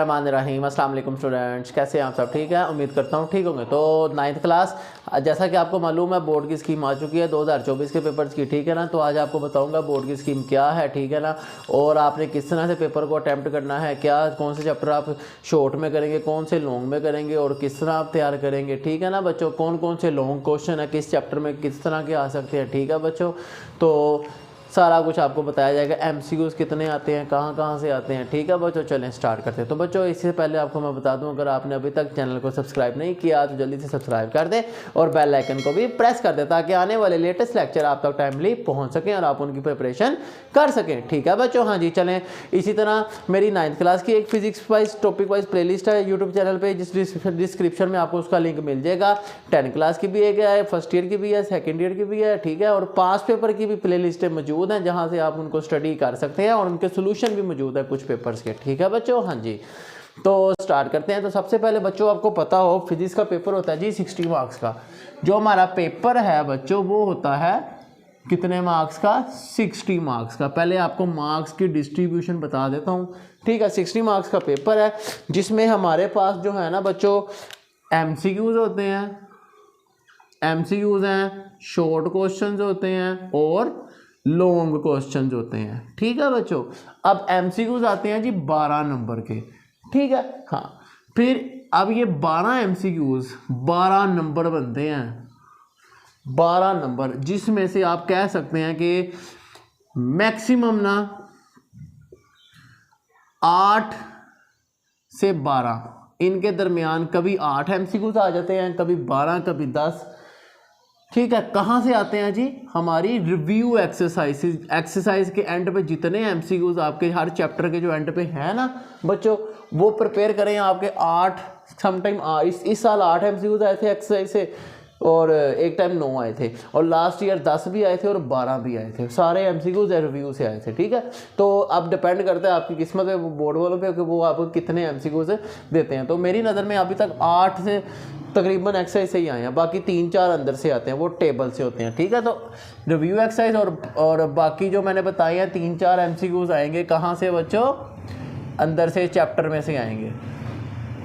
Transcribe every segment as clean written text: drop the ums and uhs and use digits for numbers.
बिस्मिल्लाहिर्रहमानिर्रहीम। अस्सलाम वालेकुम स्टूडेंट्स, कैसे हैं आप सब? ठीक है, उम्मीद करता हूँ ठीक होंगे। तो 9th क्लास, जैसा कि आपको मालूम है बोर्ड की स्कीम आ चुकी है 2024 के पेपर्स की, ठीक है ना। तो आज आपको बताऊंगा बोर्ड की स्कीम क्या है, ठीक है ना, और आपने किस तरह से पेपर को अटैम्प्ट करना है, क्या कौन से चैप्टर आप शॉर्ट में करेंगे, कौन से लॉन्ग में करेंगे और किस तरह आप तैयार करेंगे, ठीक है ना बच्चों। कौन कौन से लॉन्ग क्वेश्चन है किस चैप्टर में किस तरह के आ सकते हैं, ठीक है बच्चों। तो सारा कुछ आपको बताया जाएगा। एमसीक्यूज़ कितने आते हैं, कहाँ कहाँ से आते हैं, ठीक है बच्चों। चलें स्टार्ट करते हैं। तो बच्चों इससे पहले आपको मैं बता दूं, अगर आपने अभी तक चैनल को सब्सक्राइब नहीं किया तो जल्दी से सब्सक्राइब कर दें और बेल आइकन को भी प्रेस कर दें ताकि आने वाले लेटेस्ट लेक्चर आप तक टाइमली पहुँच सकें और आप उनकी प्रिपरेशन कर सकें, ठीक है बच्चों। हाँ जी, चलें। इसी तरह मेरी 9th क्लास की एक physics wise topic wise playlist है यूट्यूब चैनल पर, जिस डिस्क्रिप्शन में आपको उसका लिंक मिल जाएगा। 10 क्लास की भी एक है, फर्स्ट ईयर की भी है, सेकेंड ईयर की भी है, ठीक है। और पास पेपर की भी प्ले लिस्टें मौजूद हैं जहाँ से आप उनको स्टडी कर सकते हैं और उनके सोल्यूशन भी मौजूद है कुछ पेपर्स के, ठीक है बच्चों। हाँ जी, तो स्टार्ट करते हैं। तो सबसे पहले बच्चों आपको पता हो फिजिक्स का पेपर होता है जी 60 मार्क्स का। जो हमारा पेपर है बच्चों वो होता है कितने मार्क्स का? 60 मार्क्स का। पहले आपको मार्क्स की डिस्ट्रीब्यूशन बता देता हूँ, ठीक है। 60 मार्क्स का पेपर है जिसमें हमारे पास जो है ना बच्चों एमसीक्यूज होते हैं, एमसीक्यूज हैं, शॉर्ट क्वेश्चंस होते हैं और लॉन्ग क्वेश्चंस होते हैं, ठीक है बच्चों। अब एमसीक्यूज आते हैं जी 12 नंबर के, ठीक है। हाँ, फिर अब ये 12 एमसीक्यूज 12 नंबर बनते हैं, 12 नंबर, जिसमें से आप कह सकते हैं कि मैक्सिमम ना 8 से 12 इनके दरमियान, कभी 8 एमसीक्यूज आ जाते हैं, कभी 12, कभी 10, ठीक है। कहाँ से आते हैं जी? हमारी रिव्यू एक्सरसाइज के एंड पे जितने एमसीक्यूज आपके हर चैप्टर के जो एंड पे है ना बच्चों, वो प्रिपेयर करें आपके 8, समटाइम इस साल 8 एमसीक्यूज आए थे एक्सरसाइज से और एक टाइम 9 आए थे और लास्ट ईयर 10 भी आए थे और 12 भी आए थे। सारे एमसीक्यूज रिव्यू से आए थे, ठीक है। तो अब डिपेंड करता है आपकी किस्मत पे, बोर्ड वालों पे, कि वो आपको कितने एमसीक्यूज देते हैं। तो मेरी नज़र में अभी तक 8 से तकरीबन एक्सरसाइज से ही आए हैं, बाकी 3-4 अंदर से आते हैं, वो टेबल से होते हैं, ठीक है। तो रिव्यू एक्सरसाइज और बाकी जो मैंने बताए हैं 3-4 एमसीक्यूज आएंगे कहाँ से बच्चों? अंदर से, चैप्टर में से आएंगे।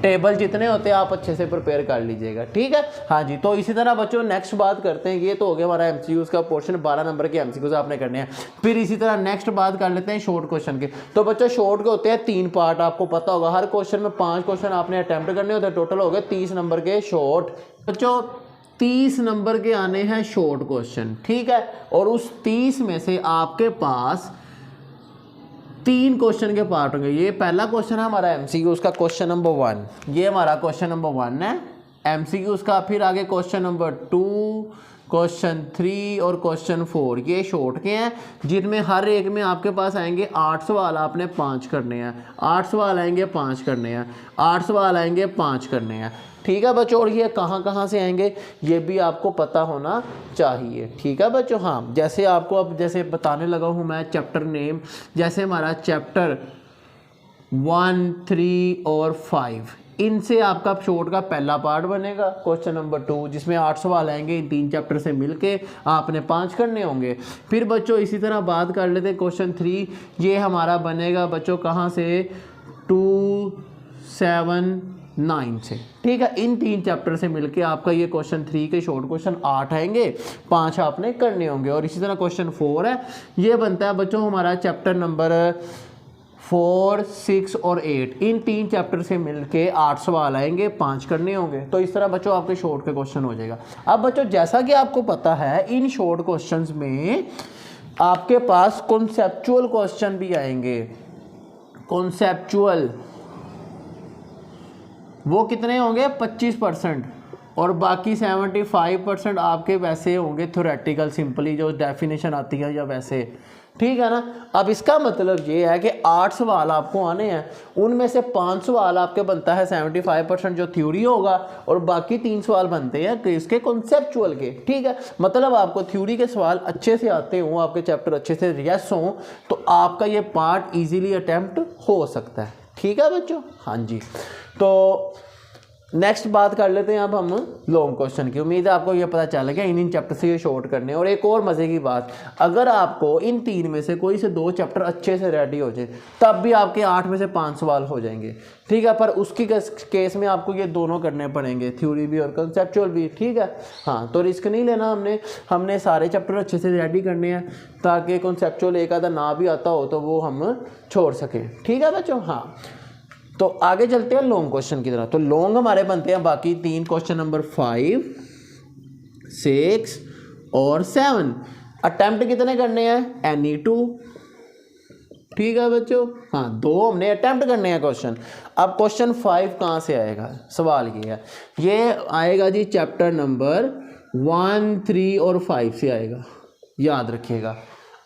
टेबल जितने होते हैं आप अच्छे से प्रिपेयर कर लीजिएगा, ठीक है। हाँ जी, तो इसी तरह बच्चों नेक्स्ट बात करते हैं। ये तो हो गया हमारा एमसीक्यूज का पोर्शन, 12 नंबर के एमसीक्यूज आपने करने हैं। फिर इसी तरह नेक्स्ट बात कर लेते हैं शॉर्ट क्वेश्चन के। तो बच्चों शॉर्ट के होते हैं 3 पार्ट, आपको पता होगा। हर क्वेश्चन में 5 क्वेश्चन आपने अटैम्प्ट करने होते हैं। टोटल हो गए 30 नंबर के शॉर्ट। बच्चों 30 नंबर के आने हैं शॉर्ट क्वेश्चन, ठीक है। और उस 30 में से आपके पास 3 क्वेश्चन के पार्ट होंगे। ये पहला क्वेश्चन है हमारा एमसीक्यूज का, क्वेश्चन नंबर 1, ये हमारा क्वेश्चन नंबर 1 है एमसीक्यूज का। फिर आगे क्वेश्चन नंबर 2, क्वेश्चन 3 और क्वेश्चन 4, ये शॉर्ट के हैं, जिनमें हर एक में आपके पास आएंगे 8 सवाल, आपने 5 करने हैं। 8 सवाल आएंगे 5 करने हैं, 8 सवाल आएंगे 5 करने हैं, ठीक है बच्चों। और ये कहाँ कहाँ से आएंगे ये भी आपको पता होना चाहिए, ठीक है बच्चों। हाँ, जैसे आपको अब जैसे बताने लगा हूँ मैं चैप्टर नेम, जैसे हमारा चैप्टर 1, 3 और 5, इनसे आपका शॉर्ट का पहला पार्ट बनेगा क्वेश्चन नंबर 2, जिसमें 8 सवाल आएंगे। इन 3 चैप्टर से मिलके आपने 5 करने होंगे। फिर बच्चों इसी तरह बात कर लेते हैं क्वेश्चन 3, ये हमारा बनेगा बच्चों कहाँ से? 2, 7, 9 से, ठीक है। इन 3 चैप्टर से मिलके आपका ये क्वेश्चन 3 के शॉर्ट क्वेश्चन 8 आएंगे, 5 आपने करने होंगे। और इसी तरह क्वेश्चन 4 है, ये बनता है बच्चों हमारा चैप्टर नंबर 4, 6 और 8, इन 3 चैप्टर से मिलके 8 सवाल आएंगे, 5 करने होंगे। तो इस तरह बच्चों आपके शॉर्ट के क्वेश्चन हो जाएगा। अब बच्चों जैसा कि आपको पता है इन शॉर्ट क्वेश्चंस में आपके पास कॉन्सेप्चुअल क्वेश्चन भी आएंगे। कॉन्सेप्चुअल वो कितने होंगे? 25%, और बाकी 75% आपके वैसे होंगे थ्योरेटिकल, सिंपली जो डेफिनेशन आती है या वैसे, ठीक है ना। अब इसका मतलब ये है कि 8 सवाल आपको आने हैं, उनमें से 5 सवाल आपके बनता है 75% जो थ्योरी होगा और बाकी 3 सवाल बनते हैं इसके कॉन्सेप्चुअल के, ठीक है। मतलब आपको थ्योरी के सवाल अच्छे से आते हों, आपके चैप्टर अच्छे से रियस हों, तो आपका ये पार्ट ईजिली अटैम्प्ट हो सकता है, ठीक है बच्चों। हाँ जी, तो नेक्स्ट बात कर लेते हैं अब हम लॉन्ग क्वेश्चन की। उम्मीद है आपको ये पता चल गया इन चैप्टर से ये शॉर्ट करने हैं। और एक और मज़े की बात, अगर आपको इन 3 में से कोई से 2 चैप्टर अच्छे से रेडी हो जाए तब भी आपके 8 में से 5 सवाल हो जाएंगे, ठीक है। पर उसकी केस में आपको ये दोनों करने पड़ेंगे, थ्योरी भी और कंसेप्चुअल भी, ठीक है। हाँ, तो रिस्क नहीं लेना, हमने सारे चैप्टर अच्छे से रेडी करने हैं ताकि कंसेप्चुअल एक आधा ना भी आता हो तो वो हम छोड़ सकें, ठीक है बच्चों। हाँ, तो आगे चलते हैं लॉन्ग क्वेश्चन की तरफ। तो लॉन्ग हमारे बनते हैं बाकी 3 क्वेश्चन नंबर 5, 6 और 7। अटेम्प्ट कितने करने हैं? एनी 2, ठीक है बच्चों। हाँ, 2 हमने अटेम्प्ट करने हैं क्वेश्चन। अब क्वेश्चन 5 कहाँ से आएगा? सवाल ये है, ये आएगा जी चैप्टर नंबर 1, 3 और 5 से आएगा, याद रखिएगा।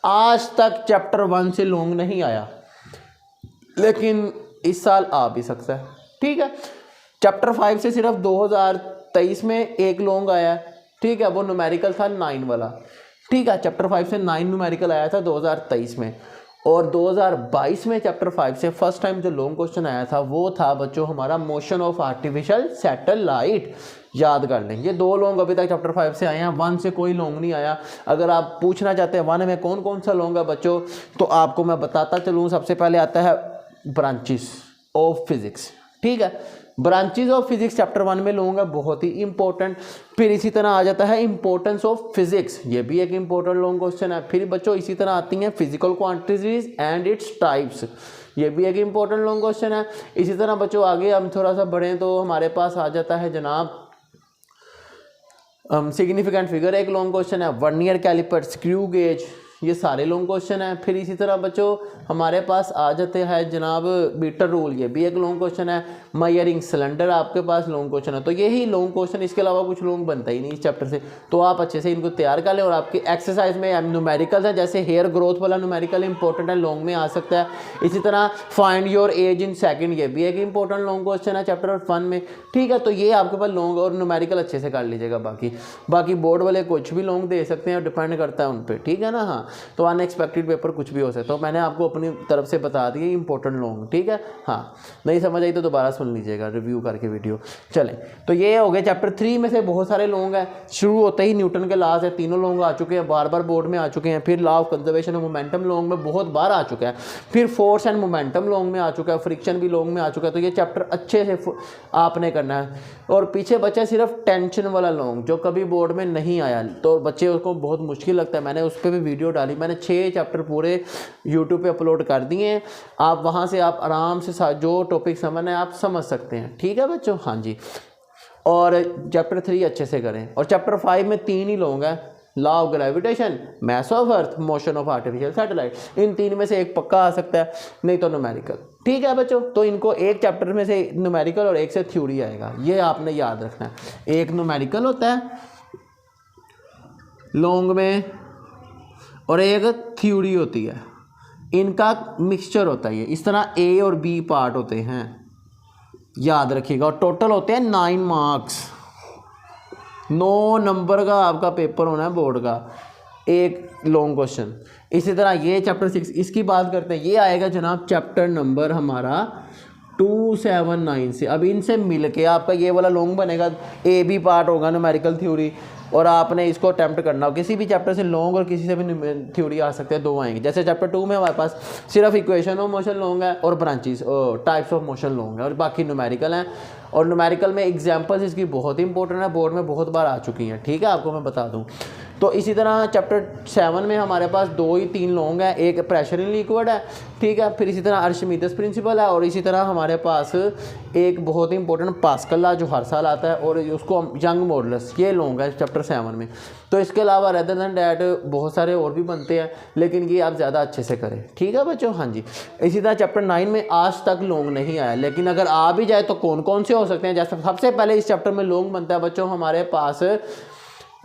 आज तक चैप्टर 1 से लॉन्ग नहीं आया, लेकिन इस साल आ भी सकता है, ठीक है। चैप्टर 5 से सिर्फ 2023 में एक लॉन्ग आया है, ठीक है, वो न्यूमेरिकल था 9 वाला, ठीक है। चैप्टर 5 से 9 न्यूमेरिकल आया था 2023 में। और 2022 में चैप्टर 5 से फर्स्ट टाइम जो लॉन्ग क्वेश्चन आया था वो था बच्चों हमारा मोशन ऑफ आर्टिफिशियल सैटेलाइट, याद कर लें। ये 2 लॉन्ग अभी तक चैप्टर 5 से आए हैं, 1 से कोई लॉन्ग नहीं आया। अगर आप पूछना चाहते हैं 1 में कौन कौन सा लॉन्ग है बच्चों, तो आपको मैं बताता चलूँ। सबसे पहले आता है ब्रांचेस ऑफ फिजिक्स, ठीक है। ब्रांचेस ऑफ फिजिक्स चैप्टर 1 में लूँगा, बहुत ही इंपॉर्टेंट। फिर इसी तरह आ जाता है इंपॉर्टेंस ऑफ फिजिक्स, ये भी एक इंपॉर्टेंट लॉन्ग क्वेश्चन है। फिर बच्चों इसी तरह आती हैं physical quantities and its types, ये भी एक इंपॉर्टेंट लॉन्ग क्वेश्चन है। इसी तरह बच्चों आगे हम थोड़ा सा बढ़ें तो हमारे पास आ जाता है जनाब सिग्निफिकेंट फिगर, एक लॉन्ग क्वेश्चन है। वर्नियर कैलिपर, स्क्रू गेज, ये सारे लॉन्ग क्वेश्चन हैं। फिर इसी तरह बच्चों हमारे पास आ जाते हैं जनाब बीटर रूल, ये भी एक लॉन्ग क्वेश्चन है। मेजरिंग सिलेंडर आपके पास लॉन्ग क्वेश्चन है। तो यही लॉन्ग क्वेश्चन, इसके अलावा कुछ लॉन्ग बनता ही नहीं इस चैप्टर से। तो आप अच्छे से इनको तैयार कर लें। और आपकी एक्सरसाइज में न्यूमेरिकल्स है, जैसे हेयर ग्रोथ वाला न्यूमेरिकल इंपॉर्टेंट है, लॉन्ग में आ सकता है। इसी तरह find your age in second, ये भी एक इंपॉर्टेंट लॉन्ग क्वेश्चन है चैप्टर 1 में, ठीक है। तो ये आपके पास लॉन्ग और न्यूमेरिकल अच्छे से कर लीजिएगा। बाकी बोर्ड वाले कुछ भी लॉन्ग दे सकते हैं, डिपेंड करता है उन पर, ठीक है ना। हाँ, तो अनएक्सपेक्टेड पेपर कुछ भी हो सकता है। तो मैंने आपको अपनी तरफ से बता दिया इंपॉर्टेंट लॉन्ग, ठीक है। हाँ, नहीं समझ आई तो दोबारा सुन लीजिएगा रिव्यू करके वीडियो। चलें, तो ये हो गए चैप्टर 3 में से बहुत सारे लॉन्ग हैं। शुरू होते ही न्यूटन के लॉ से 3 लॉन्ग आ चुके हैं, बार बार बोर्ड में आ चुके हैं। फिर law of conservation of momentum long में बहुत बार आ चुका है। फिर फोर्स एंड मोमेंटम लॉन्ग में आ चुका है, फ्रिक्शन भी लॉन्ग में आ चुका है। तो ये चैप्टर अच्छे से आपने करना है। और पीछे बचा सिर्फ टेंशन वाला लॉन्ग, जो कभी बोर्ड में नहीं आया, तो बच्चे उसको बहुत मुश्किल लगता है। मैंने उस पर भी वीडियो डाली, मैंने 6 चैप्टर पूरे यूट्यूब पे अपलोड कर दिए हैं। आप वहाँ से आप आराम से जो टॉपिक समझना है आप समझ सकते हैं, ठीक है बच्चों। हाँ जी, और चैप्टर 3 अच्छे से करें। और चैप्टर 5 में 3 ही लॉन्ग है, law of gravitation, mass of earth, motion of artificial satellite. इन 3 में से एक पक्का आ सकता है, नहीं तो न्यूमेरिकल, ठीक है बच्चों। तो इनको एक चैप्टर में से न्यूमेरिकल और एक से थ्योरी आएगा, ये आपने याद रखना है। एक न्यूमेरिकल होता है लॉन्ग में और एक थ्योरी होती है, इनका मिक्सचर होता है। इस तरह ए और बी पार्ट होते हैं, याद रखिएगा। और टोटल होते हैं 9 मार्क्स, 9 नंबर का आपका पेपर होना है बोर्ड का, एक लॉन्ग क्वेश्चन। इसी तरह ये चैप्टर 6, इसकी बात करते हैं। ये आएगा जनाब चैप्टर नंबर हमारा 279 से। अब इनसे मिल के आपका ये वाला लॉन्ग बनेगा, ए बी पार्ट होगा न्यूमेरिकल थ्योरी, और आपने इसको अटैम्प्ट करना हो। किसी भी चैप्टर से लॉन्ग और किसी से भी थ्योरी आ सकते हैं, 2 आएंगे। जैसे चैप्टर 2 में हमारे पास सिर्फ इक्वेशन ऑफ मोशन लॉन्ग है और branches types of motion long है, और बाकी न्यूमेरिकल हैं। और न्यूमेरिकल में एग्जांपल्स इसकी बहुत इंपॉर्टेंट है, बोर्ड में बहुत बार आ चुकी हैं, ठीक है, आपको मैं बता दूं। तो इसी तरह चैप्टर 7 में हमारे पास 2 ही 3 लॉन्ग है, एक प्रेशर इन लिक्विड है, ठीक है। फिर इसी तरह अर्शिमीदेस प्रिंसिपल है, और इसी तरह हमारे पास एक बहुत ही इंपॉर्टेंट पास्कल लॉ जो हर साल आता है, और उसको यंग मॉडुलस, ये लॉन्ग है चैप्टर 7 में। तो इसके अलावा रेदर देन डैट बहुत सारे और भी बनते हैं, लेकिन ये आप ज़्यादा अच्छे से करें, ठीक है बच्चों। हाँ जी, इसी तरह चैप्टर 9 में आज तक लॉन्ग नहीं आया, लेकिन अगर आ भी जाए तो कौन कौन से हो सकते हैं। जैसे सबसे पहले इस चैप्टर में लॉन्ग बनता है बच्चों हमारे पास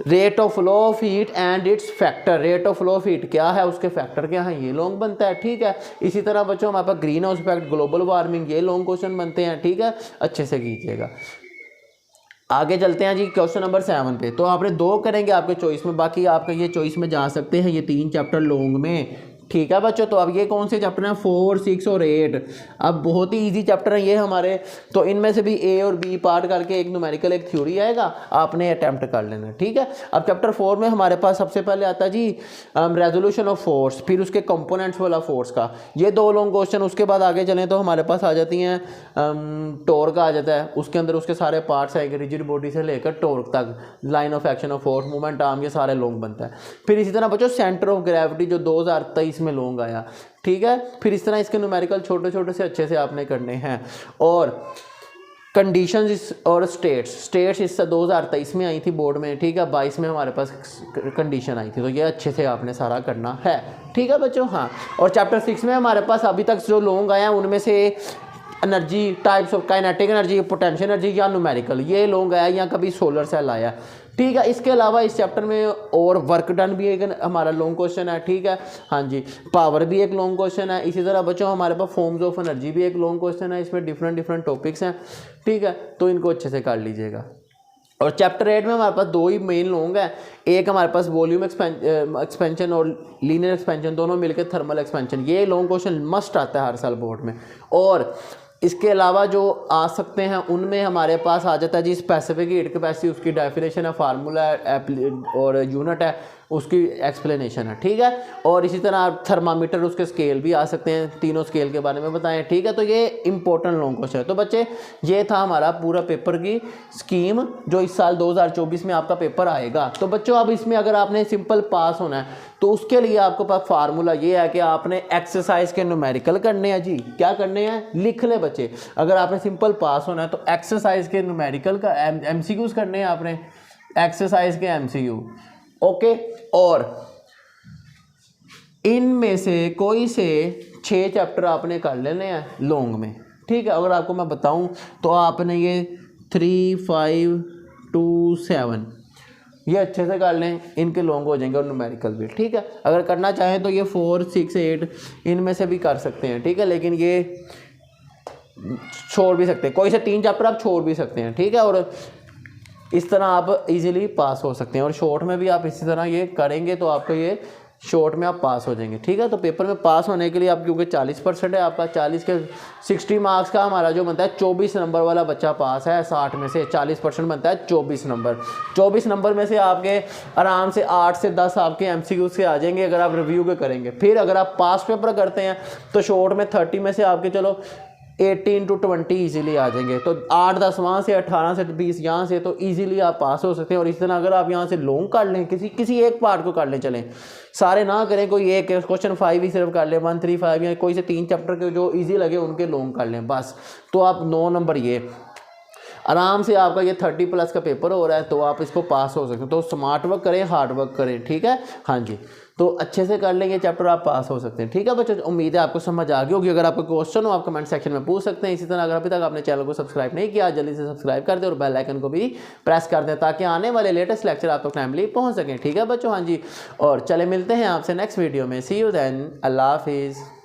rate of flow of heat and its factor. Rate of flow of heat क्या है, उसके फैक्टर क्या है, ये लॉन्ग बनता है, ठीक है। इसी तरह बच्चों हमारे पास greenhouse effect, global warming, ये लॉन्ग क्वेश्चन बनते हैं, ठीक है, अच्छे से कीजिएगा। आगे चलते हैं जी क्वेश्चन नंबर 7 पे। तो आपने 2 करेंगे आपके चॉइस में, बाकी आपका ये चॉइस में जा सकते हैं ये 3 चैप्टर लॉन्ग में, ठीक है बच्चों। तो अब ये कौन से चैप्टर हैं, 4, 6 और 8। अब बहुत ही इजी चैप्टर हैं ये हमारे। तो इनमें से भी ए और बी पार्ट करके एक न्यूमेरिकल एक थ्योरी आएगा, आपने अटैम्प्ट कर लेना, ठीक है। अब चैप्टर 4 में हमारे पास सबसे पहले आता है जी रेजोल्यूशन ऑफ फोर्स, फिर उसके कंपोनेंट्स वाला फोर्स का, ये 2 लॉन्ग क्वेश्चन। उसके बाद आगे चलें तो हमारे पास आ जाती हैं टॉर्क आ जाता है, उसके अंदर उसके सारे पार्ट्स आएंगे, रिजिड बॉडी से लेकर टॉर्क तक, line of action of force, movement arm, ये सारे लॉन्ग बनता है। फिर इसी तरह बच्चों सेंटर ऑफ ग्रेविटी जो 2023 में लॉन्ग आया, ठीक है। फिर इस तरह इसके न्यूमेरिकल छोटे छोटे से अच्छे से आपने करने हैं। और कंडीशंस और स्टेट्स इस 2023 में आई थी बोर्ड में, ठीक है। 22 में हमारे पास कंडीशन आई थी, तो ये अच्छे से आपने सारा करना है, ठीक है बच्चों। हाँ, और चैप्टर 6 में हमारे पास अभी तक जो लॉन्ग आए हैं उनमें से energy, types of kinetic energy, potential energy या न्यूमेरिकल, ये लॉन्ग आया या कभी सोलर सेल आया, ठीक है। इसके अलावा इस चैप्टर में और वर्क डन भी एक हमारा लॉन्ग क्वेश्चन है, ठीक है। हाँ जी, पावर भी एक लॉन्ग क्वेश्चन है। इसी तरह बच्चों हमारे पास फॉर्म्स ऑफ एनर्जी भी एक लॉन्ग क्वेश्चन है, इसमें डिफरेंट टॉपिक्स हैं, ठीक है। तो इनको अच्छे से कर लीजिएगा। और चैप्टर 8 में हमारे पास 2 ही मेन लॉन्ग है, एक हमारे पास वॉल्यूम एक्सपेंशन और लीनियर एक्सपेंशन, दोनों मिलकर थर्मल एक्सपेंशन। ये लॉन्ग क्वेश्चन मस्ट आता है हर साल बोर्ड में। और इसके अलावा जो आ सकते हैं उनमें हमारे पास आ जाता है जी स्पेसिफिक हीट कैपेसिटी, उसकी डेफिनेशन है, फार्मूला और यूनिट है, उसकी एक्सप्लेनेशन है, ठीक है। और इसी तरह थर्मामीटर, उसके स्केल भी आ सकते हैं, तीनों स्केल के बारे में बताएं, ठीक है। तो ये इंपॉर्टेंट लॉन्ग क्वेश्चन है। तो बच्चे ये था हमारा पूरा पेपर की स्कीम जो इस साल 2024 में आपका पेपर आएगा। तो बच्चों अब इसमें अगर आपने सिंपल पास होना है तो उसके लिए आपके पास फार्मूला ये है कि आपने एक्सरसाइज के न्यूमेरिकल करने हैं जी। क्या करने हैं, लिख ले बच्चे। अगर आपने सिंपल पास होना है तो एक्सरसाइज के न्यूमेरिकल का एमसीक्यूज करने हैं आपने, एक्सरसाइज के एमसीक्यू, ओके। और इनमें से कोई से 6 चैप्टर आपने कर लेने हैं लॉन्ग में, ठीक है। अगर आपको मैं बताऊं तो आपने ये 3, 5, 2, 7 ये अच्छे से कर लें, इनके लॉन्ग हो जाएंगे और न्यूमेरिकल भी, ठीक है। अगर करना चाहें तो ये 4, 6, 8 इनमें से भी कर सकते हैं, ठीक है। लेकिन ये छोड़ भी सकते हैं, कोई से 3 चैप्टर आप छोड़ भी सकते हैं, ठीक है। और इस तरह आप इजीली पास हो सकते हैं। और शॉर्ट में भी आप इसी तरह ये करेंगे तो आपको ये शॉर्ट में आप पास हो जाएंगे, ठीक है। तो पेपर में पास होने के लिए आप, क्योंकि 40% है आपका, 40 के 60 मार्क्स का हमारा जो बनता है 24 नंबर वाला बच्चा पास है। 60 में से 40% बनता है 24 नंबर। 24 नंबर में से आपके आराम से 8 से 10 आपके एमसीक्यू से आ जाएंगे अगर आप रिव्यू के करेंगे। फिर अगर आप पास पेपर करते हैं तो शॉर्ट में 30 में से आपके चलो 18 to 20 ईजिली आ जाएंगे। तो 8-10 वहाँ से, 18 से 20 यहाँ से, तो ईजिली आप पास हो सकते हैं। और इस तरह अगर आप यहाँ से लॉन्ग कर लें, किसी एक पार्ट को कर लें, चलें सारे ना करें, कोई एक क्वेश्चन 5 ही सिर्फ कर लें, 1, 3, 5 या कोई से 3 चैप्टर के जो ईजी लगे उनके लॉन्ग कर लें बस। तो आप 9 नंबर ये आराम से आपका ये 30+ का पेपर हो रहा है, तो आप इसको पास हो सकते हैं। तो स्मार्ट वर्क करें, हार्ड वर्क करें, ठीक है। हाँ जी, तो अच्छे से कर लेंगे चैप्टर, आप पास हो सकते हैं, ठीक है बच्चों। उम्मीद है आपको समझ आ गई होगी। अगर आपको क्वेश्चन हो आप कमेंट सेक्शन में पूछ सकते हैं। इसी तरह अगर अभी तक आपने चैनल को सब्सक्राइब नहीं किया, जल्दी से सब्सक्राइब कर दें और बेल आइकन को भी प्रेस कर दें ताकि आने वाले लेटेस्ट लेक्चर आप तक टाइमली पहुँच सकें, ठीक है बच्चों। हाँ जी, और चले मिलते हैं आपसे नेक्स्ट वीडियो में। सी यू देन, अल्लाह हाफिज़।